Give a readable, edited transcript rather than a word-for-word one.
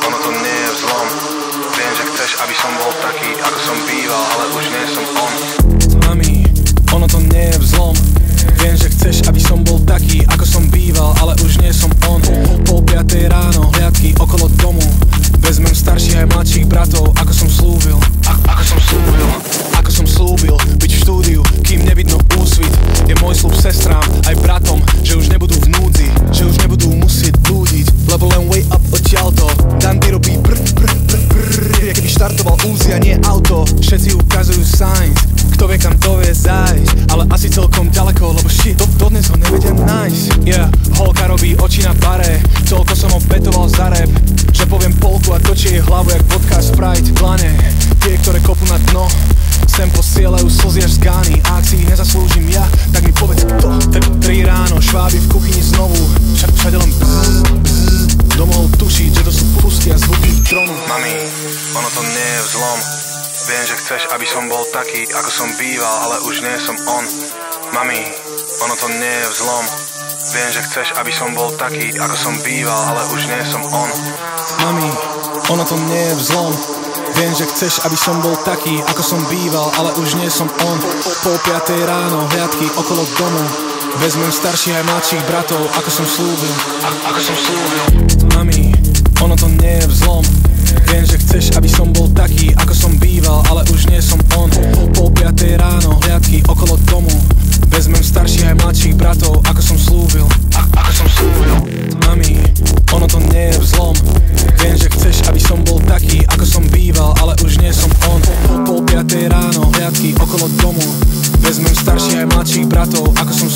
ono to nie je vzlom. Viem, že chceš, aby som bol taký, ako som býval, ale už nie som on. Mami, ono to nie je vzlom. Viem, že chceš, aby som bol taký, ako som býval, ale už nie som on. Pol piatej ráno, hliadky okolo domu. Vezmem starších aj mladších bratov, ako som slúbil. Ako som slúbil, byť v štúdiu, kým nevidno úsvit. Je môj sľub sestrám, aj bratom, že už nebudú v núdzi, že už nebudú musieť blúdiť, lebo len way up odtiaľto. Dandy robí brr, brr, brr, brr, je keby štartoval Uzi a nie auto. Všetci ukazujú signs, kto vie kam to vie zájsť, ale asi celkom ďaleko, lebo shit, dodnes ho nevedia nájsť. Yeah, holka robí oči na bare, toľko som obetoval za rap, že poviem polku a točí jej hlavu jak vodka Sprite. Dlane, tie, ktoré kopú na dno, sem posielajú slzy až z gány. A ak si ich nezaslúžim ja, tak mi povedz kto. 3 ráno, šváby v kuchyni znovu, všade len bzzz, bzzz. Domohol tušiť, že to sú pusty a zvuky trónu. Mami, ono to nie je vzlom. Viem, že chceš, aby som bol taký, ako som býval, ale už nie som on. Mami, ono to nie je vzlom. Viem, že chceš, aby som bol taký, ako som býval, ale už nie som on. Mami, ono to nie je vzlom. Viem, že chceš, aby som bol taký, ako som býval, ale už nie som on. Pol piatej ráno, hliadky okolo domu. Vezmem starších aj mladších bratov, ako som slúbil. Mami, ono to nie je vzlom. Viem, že chceš, aby som bol taký, ako som býval, ale už nie som on. Pol piatej ráno, hliadky okolo domu. Vezmem starších aj mladších bratov, ako som slúbil. Mami, ono to nie je vzlom. Viem, že chceš, aby som bol taký, ako som býval, ale už nie som on. Pol piatej ráno, hliadky okolo domu. Vezmem starších aj mladších bratov, ako som